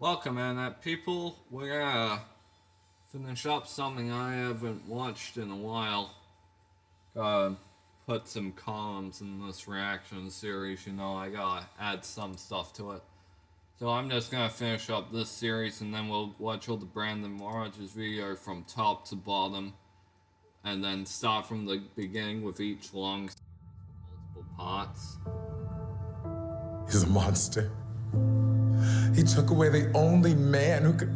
Welcome, Internet people. We're gonna finish up something I haven't watched in a while. Gotta put some columns in this reaction series, I gotta add some stuff to it. So I'm just gonna finish up this series and then we'll watch all the Brandon Rogers video from top to bottom. And then start from the beginning with each long series with multiple parts. He's a monster. He took away the only man who could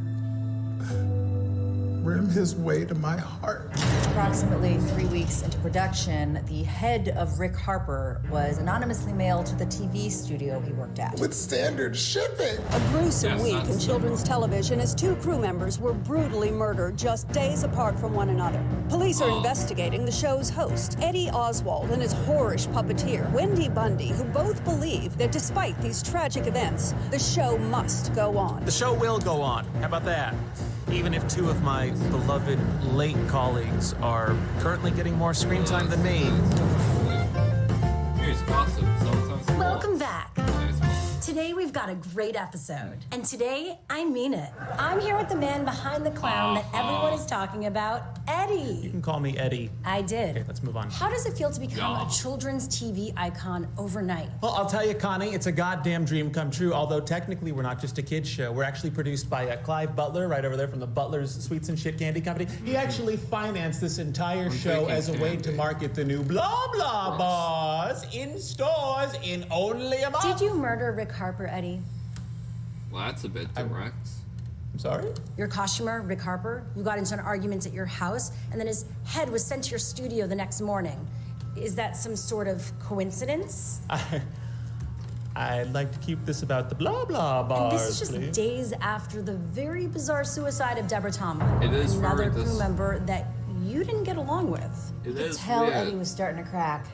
rim his way to my heart. Approximately 3 weeks into production, the head of Rick Harper was anonymously mailed to the TV studio he worked at. With standard shipping. A gruesome Yes, week that's in children's television as two crew members were brutally murdered just days apart from one another. Police are investigating the show's host, Eddie Oswald, and his whorish puppeteer, Wendy Bundy, who both believe that despite these tragic events, the show must go on. The show will go on. How about that? Even if two of my beloved late colleagues are currently getting more screen time than me. Here's gossip. Sometimes Welcome back. Today we've got a great episode. And today, I mean it. I'm here with the man behind the clown that everyone is talking about, You Eddie. can call me Eddie. I did. Okay, let's move on. How does it feel to become a children's TV icon overnight? Well, I'll tell you, Connie, it's a goddamn dream come true. Although technically, we're not just a kids show. We're actually produced by Clive Butler, right over there from the Butler's Sweets and Shit Candy Company. He actually financed this entire show as a way to market the new blah blah bars in stores in only a month. Did you murder Rick Harper, Eddie? Well, that's a bit direct. I'm sorry? Your costumer, Rick Harper, you got into an argument at your house, and then his head was sent to your studio the next morning. Is that some sort of coincidence? I'd like to keep this about the blah blah bars, And this is just please. days after the very bizarre suicide of Deborah Tomlin, It is another very crew member that you didn't get along with. It You could is tell weird. Eddie was starting to crack.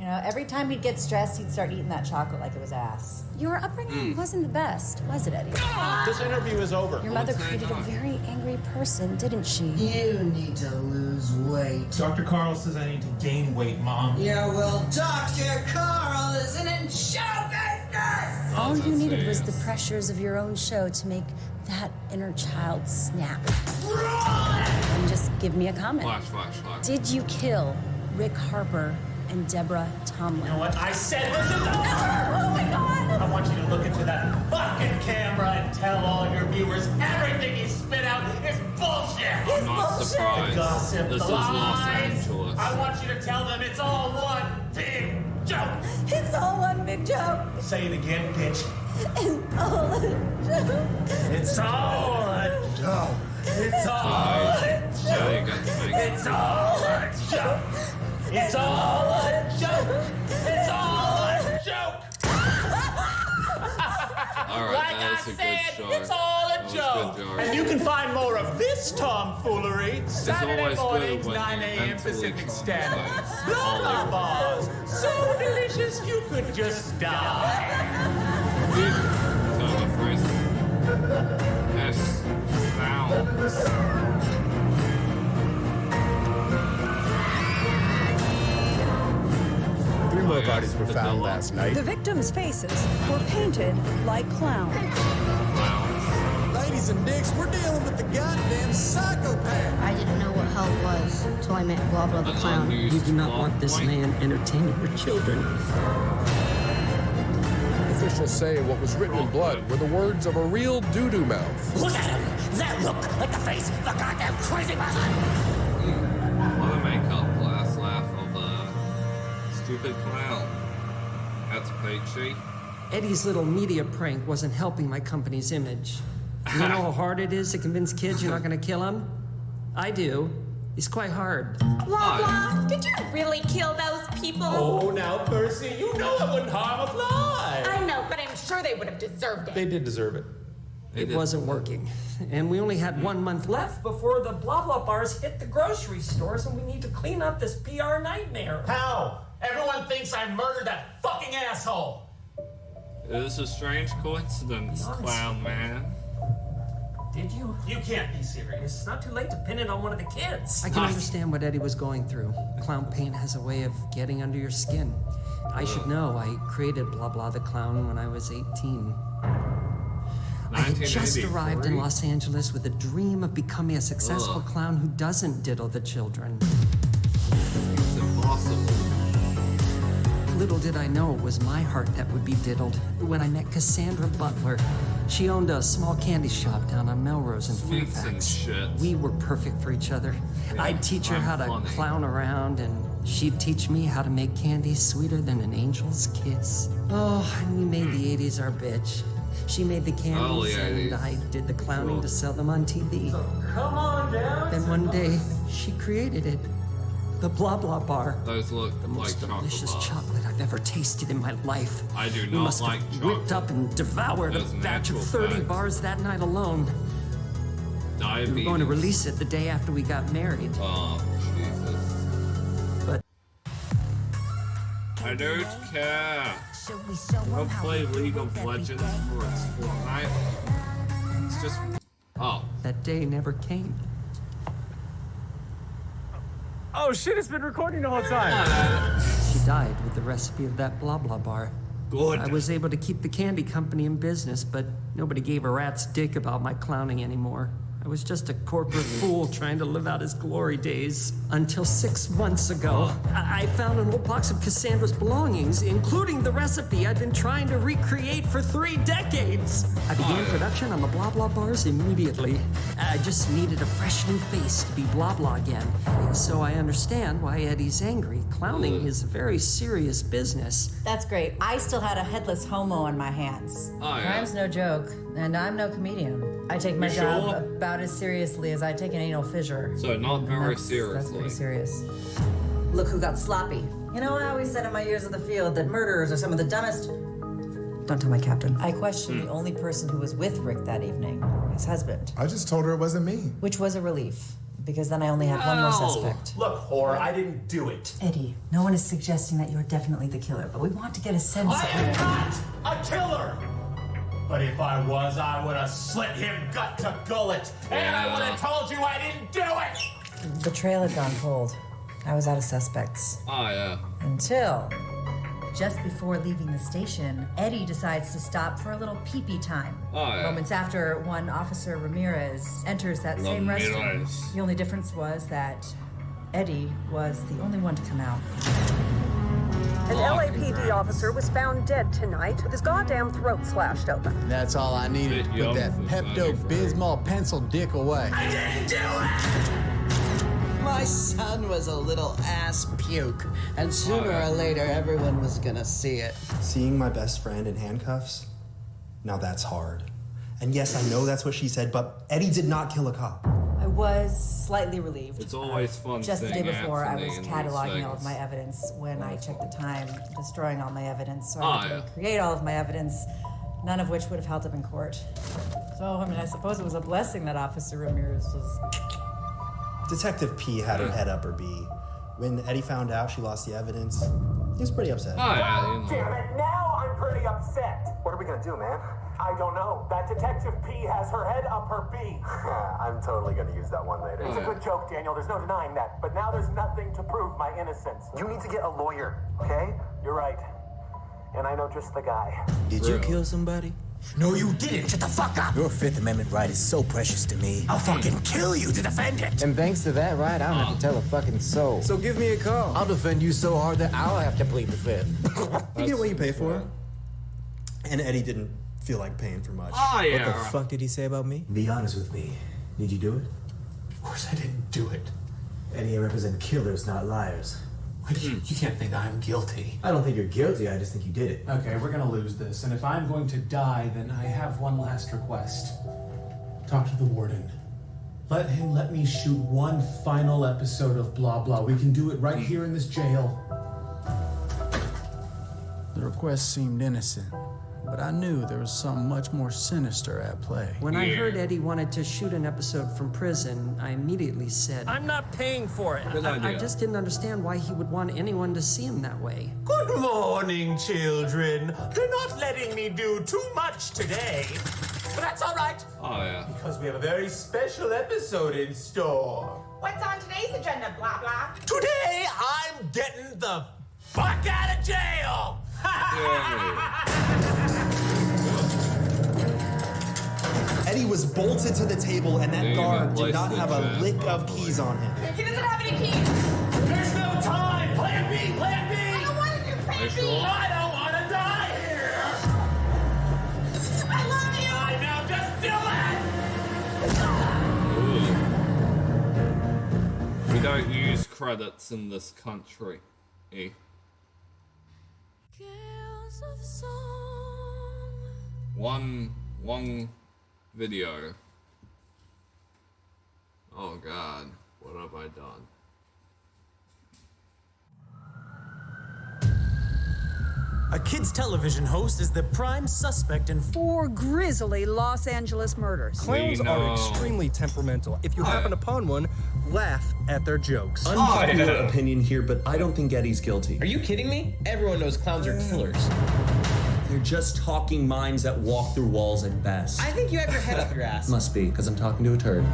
Every time he'd get stressed, he'd start eating that chocolate like it was ass. Your upbringing wasn't the best, was it, Eddie? This interview is over. Your mother What's going created a on? very angry person, didn't she? You need to lose weight. Dr. Carl says I need to gain weight, Mom. Yeah, well, Dr. Carl isn't in show business! All you needed was the pressures of your own show to make that inner child snap. And just give me a comment. Flash. Did you kill Rick Harper and Deborah Tomlin? You know what? I said this is over! Oh my God! I want you to look into that fucking camera and tell all your viewers everything you spit out is bullshit! I'm not surprised. Gossip, This the is Los lies. Angeles. I want you to tell them it's all one big joke! It's all one big joke. Say it again, bitch. It's all a joke. It's all a joke! It's all a joke! Yeah, you got to make it. It's all a joke! It's all a joke! It's all a joke! Alright, Like I that's a said, good shot. it's all a That was joke. good, George. And you can find more of this tomfoolery Saturday always good mornings, when 9 you're a.m. mentally Pacific Standard. traumatized. Blah blah bars, so delicious you could just die. Kind of a phrase. Yes. Clownz. Three more yes, bodies were the found Dilla. last night. The victims' faces were painted like clowns. Clownz. Ladies and dicks, we're dealing with the goddamn psychopath. I didn't know what help was until I met Blah Blah the An Clown. unused You do not plot want this point. man entertaining your children. Officials say what was written in blood were the words of a real doo-doo mouth. Look at him! That look like the face of a goddamn crazy person! What a makeup last laugh of a stupid clown. That's peachy. Eddie's little media prank wasn't helping my company's image. You know how hard it is to convince kids you're not going to kill them? I do. It's quite hard. Blah, blah. Did you really kill those people? Oh, now, Percy, you know I wouldn't harm a fly! I know, but I'm sure they would have deserved it. They did deserve it. It wasn't working. And we only had 1 month left before the blah blah bars hit the grocery stores, and we need to clean up this PR nightmare. How? Everyone thinks I murdered that fucking asshole! It is a strange coincidence, Be honest. clown man. Did you? You can't be serious. It's not too late to pin it on one of the kids. I can Nice. understand what Eddie was going through. Clown paint has a way of getting under your skin. I should know. I created Blah Blah the Clown when I was 18. I hate just 1983? arrived in Los Angeles with a dream of becoming a successful clown who doesn't diddle the children. It's impossible. Little did I know it was my heart that would be diddled when I met Cassandra Butler. She owned a small candy shop down on Melrose in Sweets and Fairfax. shit. We were perfect for each other. Yeah, I'd teach her I'm how to funny. clown around, and she'd teach me how to make candy sweeter than an angel's kiss. Oh, and we made the 80s our bitch. She made the candies, Early and 80s. I did the clowning Cool. to sell them on TV. Come on down. Then one day, she created it. The Blah Blah Bar. Those look The like most chocolate delicious bars. chocolate I've ever tasted in my life. I do We not must like have whipped chocolate. up and devoured a As an batch of actual 30 fact. bars that night alone. We Diabetes. were going to release it the day after we got married. Oh, Jesus. But I don't care. I'll play League of Legends for its Fortnite. It's just... Oh. that day never came. Oh shit, it's been recording the whole time. She died with the recipe of that Blah Blah Bar. Good. I was able to keep the candy company in business, but nobody gave a rat's dick about my clowning anymore. I was just a corporate fool trying to live out his glory days. Until 6 months ago, I found an old box of Cassandra's belongings, including the recipe I'd been trying to recreate for 3 decades. I began production on the Blah Blah Bars immediately. I just needed a fresh new face to be Blah Blah again. So I understand why Eddie's angry. Clowning is a very serious business. That's great. I still had a headless homo on my hands. Oh, yeah. Crime's no joke, and I'm no comedian. I take my You job sure? about as seriously as I take an anal fissure. So not And very that's seriously. pretty serious. Look who got sloppy. You know, I always said in my years of the field that murderers are some of the dumbest. Don't tell my captain. I questioned the only person who was with Rick that evening, his husband, I just told her it wasn't me. which was a relief, because then I only had one more No. suspect. Look, whore, I didn't do it. Eddie, no one is suggesting that you're definitely the killer, but we want to get a sense I of am it. not a killer! But if I was, I would have slit him gut to gullet. And I would have told you I didn't do it! The trail had gone cold. I was out of suspects. Oh, yeah. Until, just before leaving the station, Eddie decides to stop for a little pee-pee time. Oh, yeah. Moments after, one Officer Ramirez enters that same restroom. Ramirez. The only difference was that Eddie was the only one to come out. An LAPD officer was found dead tonight with his goddamn throat slashed open. That's all I needed. Bit young Put that for Pepto-Bismol pencil dick away. I didn't do it! My son was a little ass puke, and sooner or later everyone was gonna see it. Seeing my best friend in handcuffs? Now that's hard. And yes, I know that's what she said, but Eddie did not kill a cop. I was slightly relieved. It's always fun Just the day seeing before, I Anthony was in these cataloging all of things. my evidence. When I checked the time, destroying all my evidence, so Oh, I had to yeah. recreate all of my evidence, none of which would have held up in court. So, I mean, I suppose it was a blessing that Officer Ramirez was... Detective P had her head up her bee. When Eddie found out she lost the evidence, he was pretty upset. Oh, yeah, you know. Damn it, now I'm pretty upset. What are we gonna do, man? I don't know. That Detective P has her head up her bee. I'm totally gonna use that one later. It's a good joke, Daniel. There's no denying that. But now there's nothing to prove my innocence. You need to get a lawyer, okay? You're right. And I know just the guy. Did you kill somebody? No, you didn't. Shut the fuck up. Your Fifth Amendment right is so precious to me. I'll fucking kill you to defend it. And thanks to that right, I don't have to tell a fucking soul. So give me a call. I'll defend you so hard that I'll have to plead the Fifth. You get what you pay for. And Eddie didn't feel like paying for much. Oh, yeah. What the fuck did he say about me? Be honest with me. Did you do it? Of course I didn't do it. Eddie, I represent killers, not liars. You can't think I'm guilty. I don't think you're guilty, I just think you did it. Okay, we're gonna lose this. And if I'm going to die, then I have one last request. Talk to the warden. Let him let me shoot one final episode of Blah Blah. We can do it right here in this jail. The request seemed innocent, but I knew there was something much more sinister at play. When I heard Eddie wanted to shoot an episode from prison, I immediately said, I'm not paying for it. Good I idea. just didn't understand why he would want anyone to see him that way. Good morning, children. They're not letting me do too much today. But that's all right, Oh, yeah. because we have a very special episode in store. What's on today's agenda, blah blah? Today, I'm getting the fuck out of jail! was bolted to the table, and that guard did not have a lick of keys on him. He doesn't have any keys. There's no time! Plan B! Plan B! I don't want to do plan B. I don't want to die here! I love you. I now just do it! We don't use credits in this country. Eh? One video. Oh God, what have I done? A kids' television host is the prime suspect in 4 grisly Los Angeles murders. Clowns are extremely temperamental. If you happen upon one, laugh at their jokes. Unpopular opinion here, but I don't think Eddie's guilty. Are you kidding me? Everyone knows clowns are killers. They're just talking minds that walk through walls at best. I think you have your head up your ass. Must be, because I'm talking to a turd.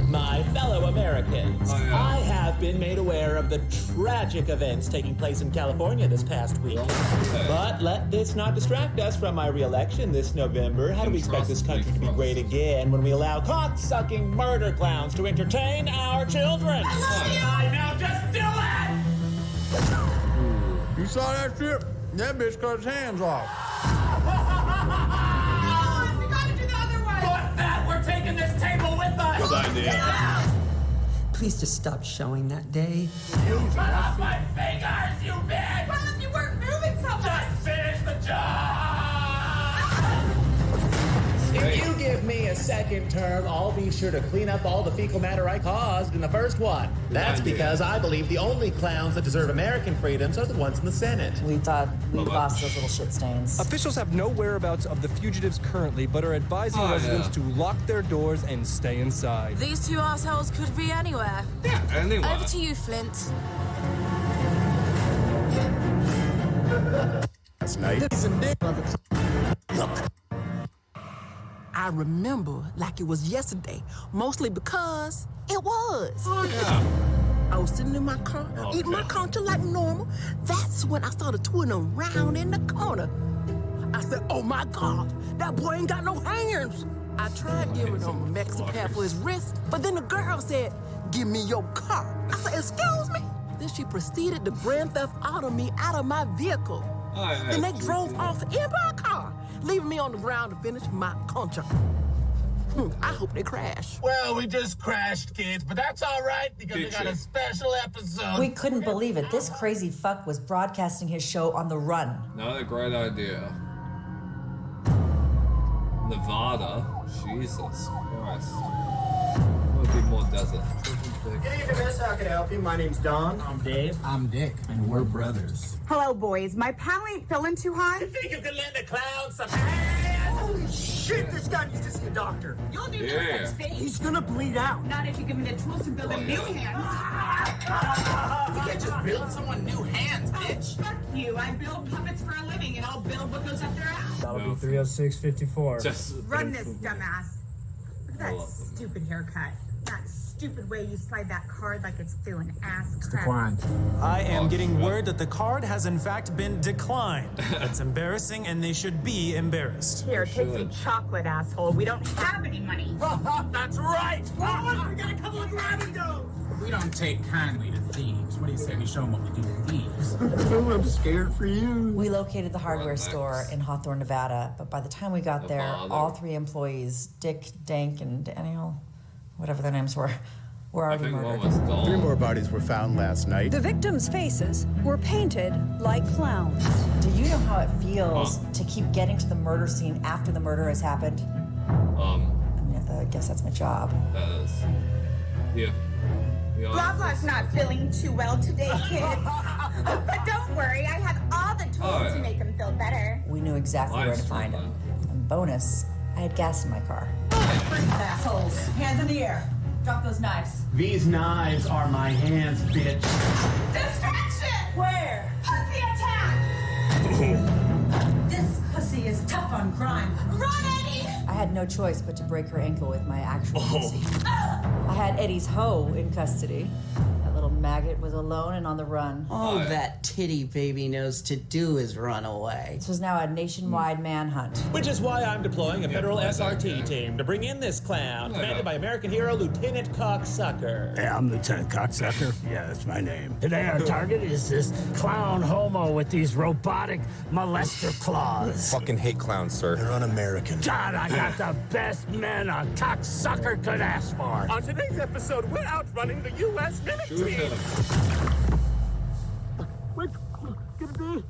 My fellow Americans, I have been made aware of the tragic events taking place in California this past week. But let this not distract us from my re-election this November. How do we expect this country to be great again when we allow cock-sucking murder clowns to entertain our children? I now just do it! You saw that shit? That bitch cut his hands off. We gotta do the other one. Fuck that! We're taking this table with us! Good idea. Please just stop showing that day. You cut off my fingers, you bitch! Well, if you weren't moving so much. Just finish the job! If you give me a second term, I'll be sure to clean up all the fecal matter I caused in the first one. That's because I believe the only clowns that deserve American freedoms are the ones in the Senate. We thought we lost those little shit stains. Officials have no whereabouts of the fugitives currently, but are advising residents to lock their doors and stay inside. These two assholes could be anywhere. Yeah, anywhere. Over to you, Flint. That's nice. Look, I remember like it was yesterday, mostly because it was. Oh, yeah. I was sitting in my car, eating my concha like normal. That's when I started twirling around in the corner. I said, oh my God, that boy ain't got no hands. I tried giving him a Mexican pat for his wrist, but then the girl said, give me your car. I said, excuse me? Then she proceeded to grand theft auto me out of my vehicle. Then they drove off in my car, leaving me on the ground to finish my concha. I hope they crash. Well, we just crashed, kids, but that's all right because we got a special episode. We couldn't believe it. This crazy fuck was broadcasting his show on the run. Not a great idea. Nevada? Jesus Christ. Would be more desert. Good evening, miss. How can I help you? My name's Don. I'm Dave. I'm Dick, and we're brothers. Hello, boys. My pal ain't feeling too hot. You think you can let the clowns some hands? Holy shit, this guy needs to see a doctor. You'll do Yeah. no such thing. He's gonna bleed out. Not if you give him the tools to build him new hands. You can't just build someone new hands, bitch. Fuck you. I build puppets for a living, and I'll build what goes up their ass. That'll be 306.54. Run this, dumbass. Look at that stupid haircut. That stupid way you slide that card like it's through an ass crack. I am getting word that the card has in fact been declined. That's embarrassing, and they should be embarrassed. Here, take some chocolate, asshole. We don't have any money. That's right! We got a couple of grabbing those. We don't take kindly to thieves. What do you say we show them what we do to thieves? I'm scared for you. We located the hardware store in Hawthorne, Nevada, but by the time we got there, all 3 employees, Dick, Dank, and Daniel, whatever their names were already murdered. 3 more bodies were found last night. The victims' faces were painted like clowns. Do you know how it feels to keep getting to the murder scene after the murder has happened? I guess that's my job. That is. Yeah. Blah Blah's not feeling too well today, kids. But don't worry, I have all the tools to make him feel better. We knew exactly where to find him. And bonus, I had gas in my car. Assholes. Hands in the air. Drop those knives. These knives are my hands, bitch. Distraction! Where? Pussy attack! This pussy is tough on crime. Run, Eddie! I had no choice but to break her ankle with my actual pussy. I had Eddie's hoe in custody. That little little maggot was alone and on the run. All that titty baby knows to do is run away. This was now a nationwide manhunt. Which is why I'm deploying a federal SRT team to bring in this clown, commanded by American hero Lieutenant Cocksucker. Hey, I'm Lieutenant Cocksucker. Yeah, that's my name. Today our target is this clown homo with these robotic molester claws. Fucking hate clowns, sir. They're un-American. God, I got the best men a cocksucker could ask for. On today's episode, we're outrunning the U.S. military. What's gonna be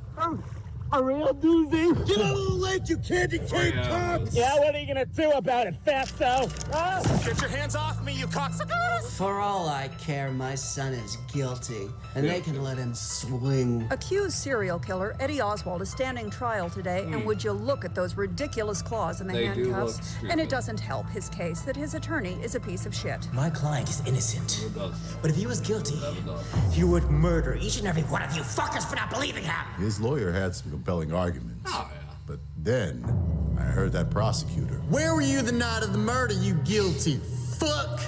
a real doozy? Get a little late, you candy cane cock! Yeah, what are you gonna do about it, fatso? Get your hands off me, you cocksuckers! For all I care, my son is guilty, and they can let him swing. Accused serial killer Eddie Oswald is standing trial today, and would you look at those ridiculous claws in the They do look handcuffs? stupid. And it doesn't help his case that his attorney is a piece of shit. My client is innocent. It does. But if he was guilty, Never does. he would murder each and every one of you fuckers for not believing him. His lawyer had some compelling arguments. Oh, yeah. But then I heard that prosecutor. Where were you the night of the murder, you guilty fuck?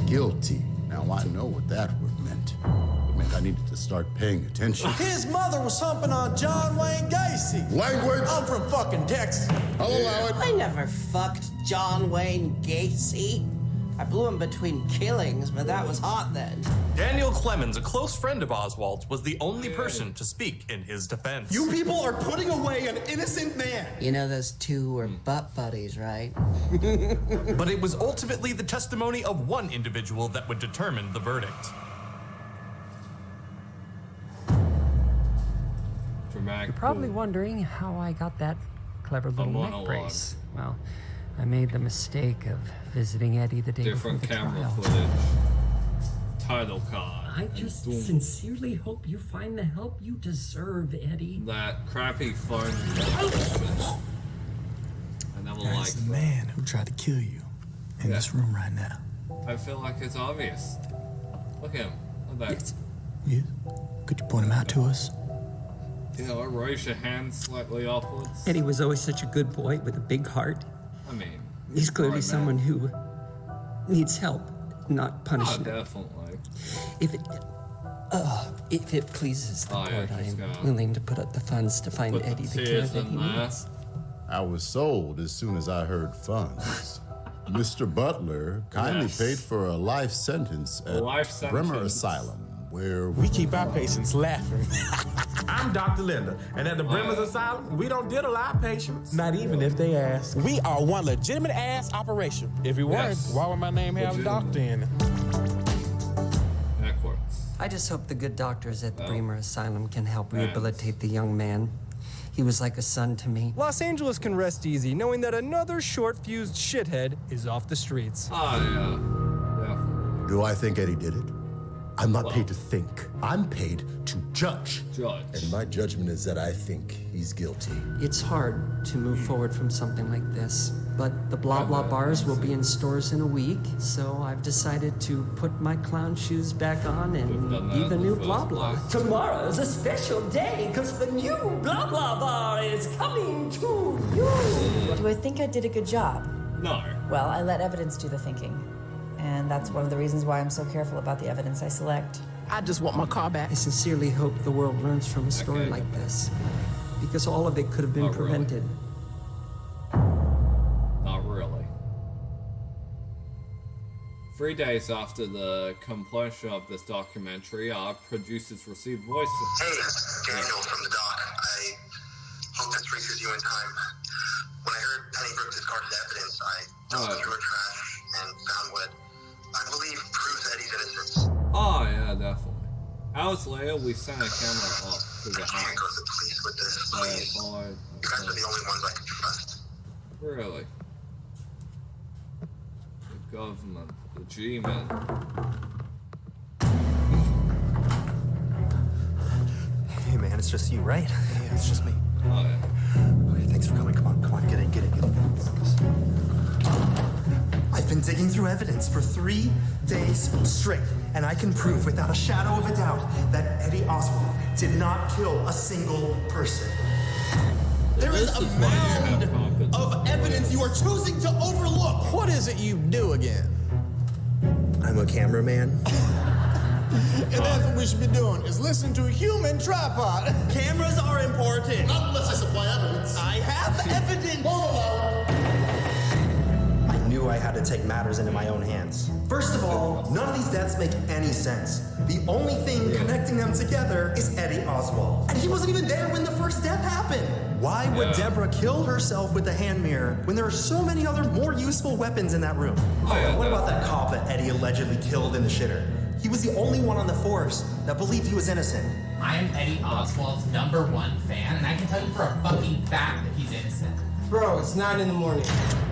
Guilty. Now I know what that word meant. It meant I needed to start paying attention. His mother was humping on John Wayne Gacy. Language! I'm from fucking Texas. I'll allow it. I never fucked John Wayne Gacy. I blew him between killings, but that was hot then. Daniel Clemens, a close friend of Oswald's, was the only person to speak in his defense. You people are putting away an innocent man. You know those two were butt buddies, right? But it was ultimately the testimony of one individual that would determine the verdict. Dramatic. You're probably wondering how I got that clever little neck monologue. brace. Well, I made the mistake of visiting Eddie the day Different before the camera trial. footage. Title card. I and just boom. sincerely hope you find the help you deserve, Eddie. That crappy phone. I never That's liked the man who tried to kill you in this room right now. I feel like it's obvious. Look at him. Look at that. Yes? Could you point him out to us? You know, raise your hand slightly upwards. Eddie was always such a good boy with a big heart. I mean, He's clearly right, someone man. who needs help, not Oh, punishment. definitely. If it pleases the Oh, yeah, court, I she's am got- willing to put up the funds to find Put the Eddie the care tears that in he there. needs. I was sold as soon as I heard funds. Mr. Butler kindly Yes. paid for a life sentence at Life Bremer sentence. Asylum, where We keep our patients laughing. I'm Dr. Linda, and at the Bremer's Asylum, we don't diddle our patients. Not even if they ask. We are one legitimate ass operation. If we weren't, Yes. why would my name have Legitimate. doctor in it? Backwards. I just hope the good doctors at the Bremer Asylum can help rehabilitate the young man. He was like a son to me. Los Angeles can rest easy knowing that another short-fused shithead is off the streets. Oh, yeah. Definitely. do I think Eddie did it? I'm not paid to think. I'm paid to judge. Judge. And my judgment is that I think he's guilty. It's hard to move forward from something like this, but the blah blah bars will be in stores in a week, so I've decided to put my clown shoes back on and be the new blah blah. Tomorrow is a special day because the new blah blah bar is coming to you. Do I think I did a good job? No. Well, I let evidence do the thinking. And that's one of the reasons why I'm so careful about the evidence I select. I just want my car back. I sincerely hope the world learns from a story like this, because all of it could have been Not really. prevented. Not really. 3 days after the completion of this documentary, our producers received voice. Hey, it's Daniel from the doc. I hope this reaches you in time. When I heard Penny Brooks discarded evidence, I dove through her trash and found what I believe proves Eddie's innocence. Oh, yeah, definitely. Hours later, we sent a camera up to the I can't house. go to the police with this, please. You guys are the only ones I can trust. Really? The government, the G-men. Hey man, it's just you, right? Yeah, it's just me. Oh, yeah. Okay, thanks for coming. Come on, get in. I've been digging through evidence for 3 days straight, and I can prove without a shadow of a doubt that Eddie Oswald did not kill a single person. There is a mound of evidence you are choosing to overlook. What is it you do again? I'm a cameraman. And that's what we should be doing, is listen to a human tripod. Cameras are important. Not unless I supply evidence. I have the evidence. I knew I had to take matters into my own hands. First of all, none of these deaths make any sense. The only thing connecting them together is Eddie Oswald. And he wasn't even there when the first death happened. Why would Deborah kill herself with the hand mirror when there are so many other more useful weapons in that room? What about that cop that Eddie allegedly killed in the shitter? He was the only one on the force that believed he was innocent. I am Eddie Oswald's #1 fan, and I can tell you for a fucking fact that he's innocent. Bro, it's 9 in the morning.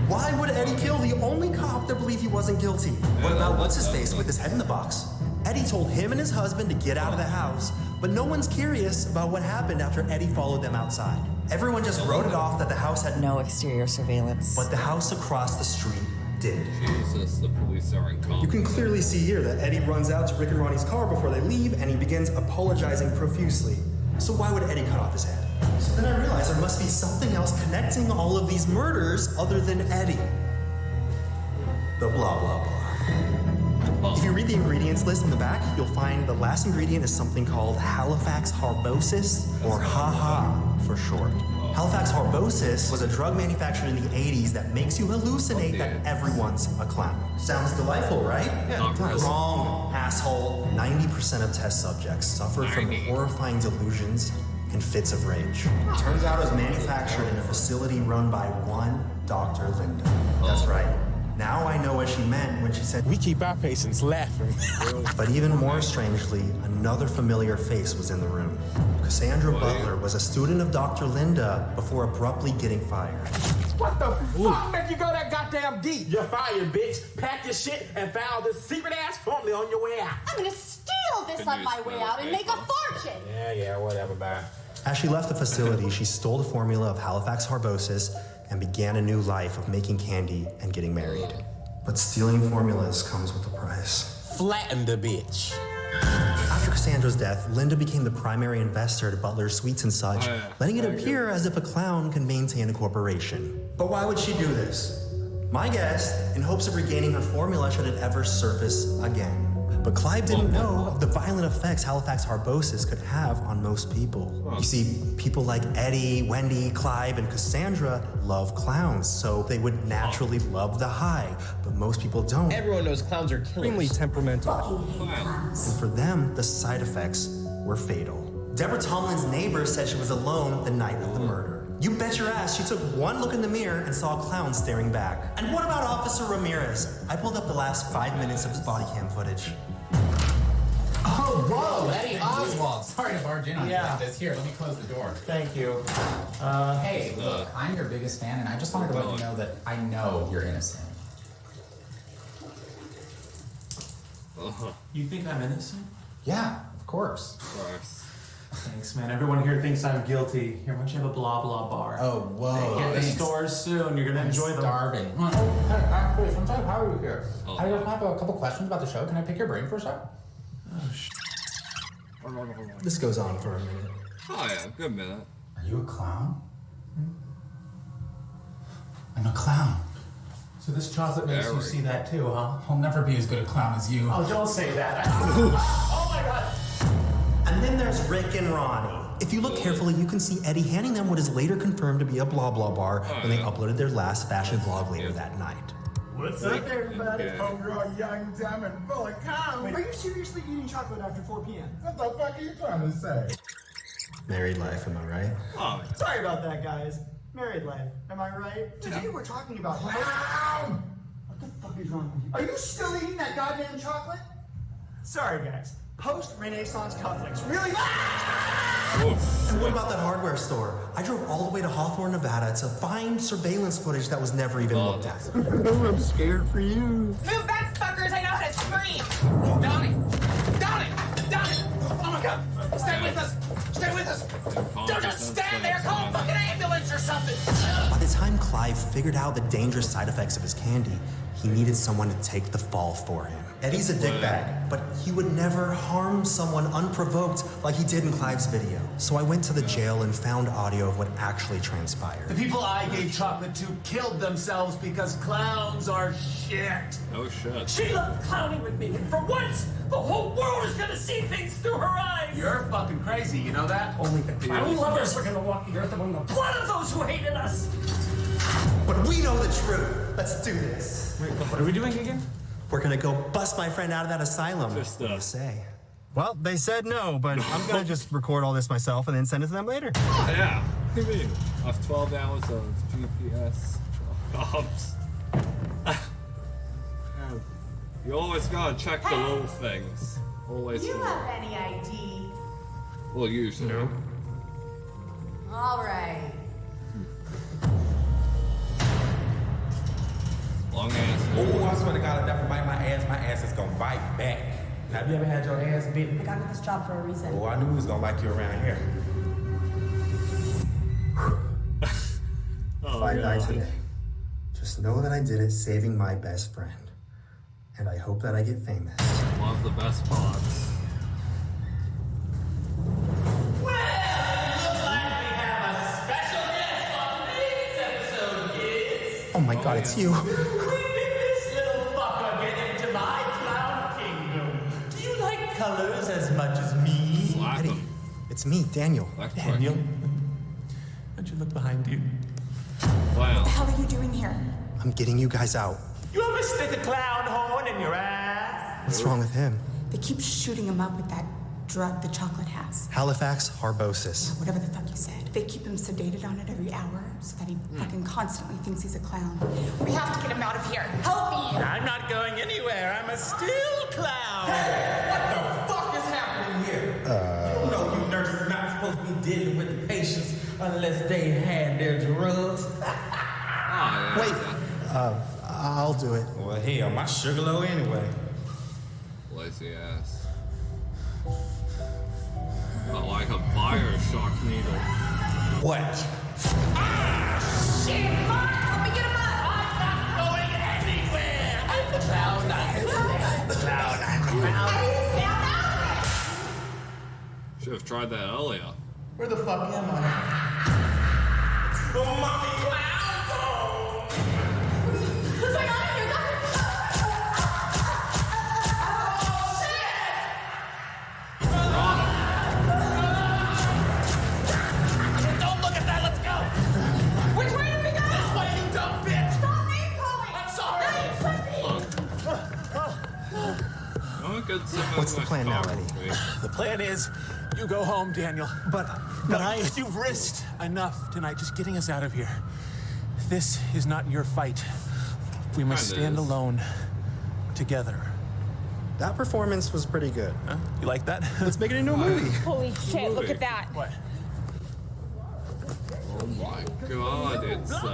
Why would Eddie kill the only cop that believed he wasn't guilty? What about what's-his-face with his head in the box? Eddie told him and his husband to get out of the house, but no one's curious about what happened after Eddie followed them outside. Everyone just wrote it off that the house had No exterior surveillance. But the house across the street did. Jesus, the police are incompetent. You can clearly see here that Eddie runs out to Rick and Ronnie's car before they leave, and he begins apologizing profusely. So why would Eddie cut off his head? So then I realized there must be something else connecting all of these murders other than Eddie. The blah, blah, blah. If you read the ingredients list in the back, you'll find the last ingredient is something called Halifax harbosis, or HaHa for short. Halifax harbosis was a drug manufactured in the 80s that makes you hallucinate that everyone's a clown. Sounds delightful, right? Wrong, asshole. 90% of test subjects suffered from horrifying delusions and fits of rage. Turns out it was manufactured in a facility run by one Dr. Linda. That's right. Now I know what she meant when she said, We keep our patients laughing. But even more strangely, another familiar face was in the room. Cassandra Butler was a student of Dr. Linda before abruptly getting fired. What the fuck make you go that goddamn deep? You're fired, bitch. Pack your shit and file this secret-ass formula on your way out. I'm gonna steal this on my way out and make a fortune. Yeah, whatever, bye. As she left the facility, she stole the formula of Halifax harbosis and began a new life of making candy and getting married. But stealing formulas comes with a price. Flatten the bitch. After Cassandra's death, Linda became the primary investor to Butler's Sweets and such, letting it appear as if a clown can maintain a corporation. But why would she do this? My guess, in hopes of regaining her formula should it ever surface again. But Clive didn't know of the violent effects Halifax harbosis could have on most people. You see, people like Eddie, Wendy, Clive, and Cassandra love clowns, so they would naturally love the high, but most people don't. Everyone knows clowns are Extremely killers. temperamental. And for them, the side effects were fatal. Deborah Tomlin's neighbor said she was alone the night of the murder. You bet your ass she took one look in the mirror and saw a clown staring back. And what about Officer Ramirez? I pulled up the last 5 minutes of his body cam footage. Oh, whoa, Eddie Oswald. Sorry to barge in on you like this. Here, let me close the door. Thank you. Hey, look, I'm your biggest fan, and I just wanted to let you know that I know you're innocent. You think I'm innocent? Yeah, of course. Thanks, man. Everyone here thinks I'm guilty. Here, why don't you have a blah blah bar? Oh, whoa. Get the stores soon. You're gonna enjoy them. Starving. Please, I'm sorry, how are you here? I just have a couple questions about the show. Can I pick your brain for a sec? This goes on for a minute. Oh yeah, good minute. Are you a clown? I'm a clown. So this chocolate makes you see that too, huh? I'll never be as good a clown as you. Oh, don't say that. Oh my god. And then there's Rick and Ronnie. If you look carefully, you can see Eddie handing them what is later confirmed to be a blah blah bar when they uploaded their last fashion vlog later that night. What's up, everybody? Homegrown, young, dumb, and full of cum. Wait, are you seriously eating chocolate after 4 p.m.? What the fuck are you trying to say? Married life, am I right? Oh, sorry about that, guys. Married life, am I right? Today we're talking about clown. What the fuck is wrong with you? Are you still eating that goddamn chocolate? Sorry, guys. Post-Renaissance cufflinks. Really? And what about that hardware store? I drove all the way to Hawthorne, Nevada to find surveillance footage that was never even looked at. I'm scared for you. Move back, fuckers! I know how to scream! Donnie! Donnie! Donnie! Oh my god! Stay with us! Stay with us! Don't just stand there, call a fucking ambulance or something! By the time Clive figured out the dangerous side effects of his candy, he needed someone to take the fall for him. Eddie's a dickbag, but he would never harm someone unprovoked like he did in Clive's video. So I went to the jail and found audio of what actually transpired. The people I gave chocolate to killed themselves because clowns are shit. Oh shit. She loved clowning with me, and for once, the whole world is gonna see things through her eyes. You're fucking crazy, you know that? Only the clown lovers are gonna walk the earth among the blood of those who hated us. But we know the truth. Let's do this. Wait, what are we doing again? We're gonna go bust my friend out of that asylum. What do you say? Well, they said no, but I'm gonna just record all this myself and then send it to them later. Oh, yeah. What do you mean? Off 12 hours of GPS. You always gotta check the little things. Always. You have any ID? Well, usually. No. All right. Long ass. Oh, I swear to God, if that bite my ass is gonna bite back. Have you ever had your ass bitten? I got into this job for a reason. Oh, I knew he was gonna like you around here. If I die today, just know that I did it saving my best friend. And I hope that I get famous. One of the best pods. Oh my God, it's you. When did this little fucker get into my clown kingdom? Do you like colors as much as me? Eddie, it's me, Daniel. Daniel? Don't you look behind you? Wow. What the hell are you doing here? I'm getting you guys out. You ever stick a clown horn in your ass? What's wrong with him? They keep shooting him up with that drug the chocolate has. Halifax harbosis. Whatever the fuck you said. They keep him sedated on it every hour so that he fucking constantly thinks he's a clown. We have to get him out of here. Help me! I'm not going anywhere. I'm a still clown. Hey, what the fuck is happening here? You know you nurses are not supposed to be dealing with the patients unless they had their drugs. Wait, I'll do it. Well, hell, my sugar low anyway. Lazy ass. Oh, like a Bioshock needle. What? Ah, shit! Mark, help me get him up! I'm not going anywhere. I'm the clown. I'm the clown. I'm the clown. Should have tried that earlier. Where the fuck am I? Oh, mommy, clown! What's going on here? Don't look at that. Let's go. Which way do we go? This way, you dumb bitch. Stop name calling! I'm sorry. What's the plan now, Eddie? The plan is, you go home, Daniel. But you've risked enough tonight just getting us out of here. This is not your fight. We must stand alone, together. That performance was pretty good. Huh? You like that? Let's make it into a movie. Holy shit, look at that. What? Oh my God, it's an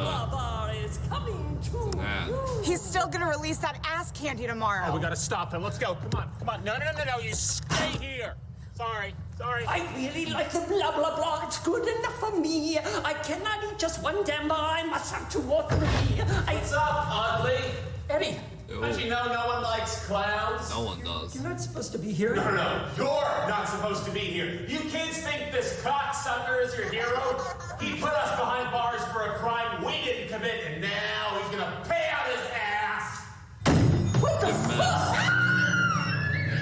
ad. He's still gonna release that ass candy tomorrow. Oh, we gotta stop him. Let's go. Come on. No. You stay here. Sorry. I really like the blah blah blah. It's good enough for me. I cannot eat just one damn bar. I must have 2 or 3. What's up, ugly? Eddie. Don't you know no one likes clowns? No one does. You're not supposed to be here. No, you're not supposed to be here. You kids think this cocksucker is your hero? He put us behind bars for a crime we didn't commit, and now he's gonna pay out his ass. What the fuck?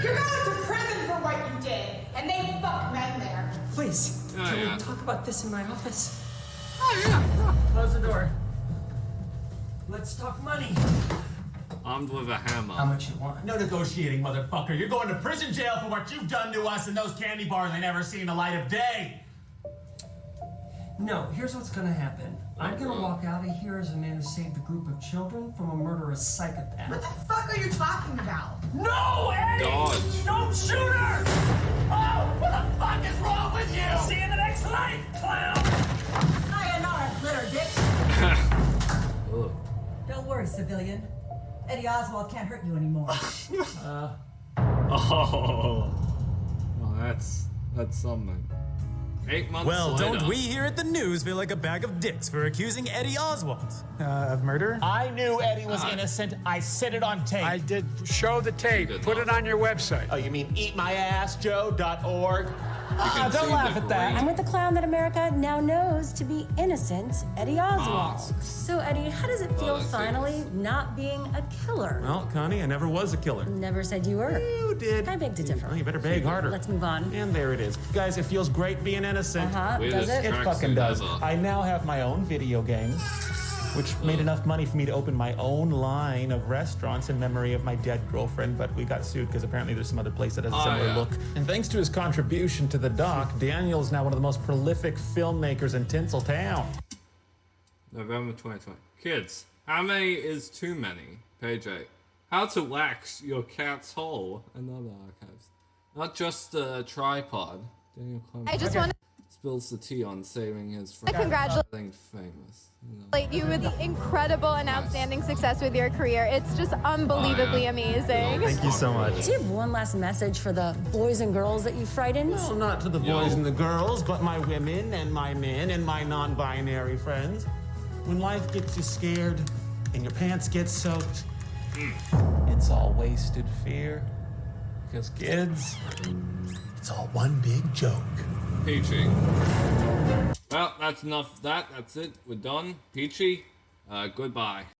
You're going to prison for what you did, and they fuck men there. Please, Oh, can yeah. we talk about this in my office? Oh yeah. Close the door. Let's talk money. Armed with a hammer. How much you want? No negotiating, motherfucker. You're going to prison jail for what you've done to us, and those candy bars ain't never seen the light of day. No, here's what's gonna happen. I'm gonna walk out of here as a man who saved a group of children from a murderous psychopath. What the fuck are you talking about? No, Eddie! Dodge. Don't shoot her! Oh, what the fuck is wrong with you? See you in the next life, clown! Sayonara, glitter dick. Ugh. Don't worry, civilian. Eddie Oswald can't hurt you anymore. Oh, that's something. 8 months Well, later. don't we here at the news feel like a bag of dicks for accusing Eddie Oswald of murder? I knew Eddie was innocent. I said it on tape. I did show the tape. Put it on your website. Oh, you mean eatmyassjoe.org? can Don't see laugh the at that. green. I'm with the clown that America now knows to be innocent, Eddie Oswald. So, Eddie, how does it feel finally not being a killer? Well, Connie, I never was a killer. Never said you were. You did. I beg to differ. Well, you better beg harder. Let's move on. And there it is. Guys, it feels great being innocent. Does it? It fucking does. I now have my own video game, which made enough money for me to open my own line of restaurants in memory of my dead girlfriend, but we got sued because apparently there's some other place that has a similar look. And thanks to his contribution to the doc, Daniel's now one of the most prolific filmmakers in Tinseltown. November 2020. Kids, how many is too many? Page 8. How to wax your cat's hole and other archives. Not just a tripod. Daniel Clownz I just want spills the tea on saving his friend. congratulate Famous. you with the incredible and outstanding success with your career. It's just unbelievably amazing. Thank you so much. Do you have one last message for the boys and girls that you frightened? Well, not to the boys and the girls, but my women and my men and my non-binary friends. When life gets you scared and your pants get soaked, it's all wasted fear. Because kids, it's all one big joke. Peachy. Well, that's enough of that. That's it. We're done. Peachy, goodbye.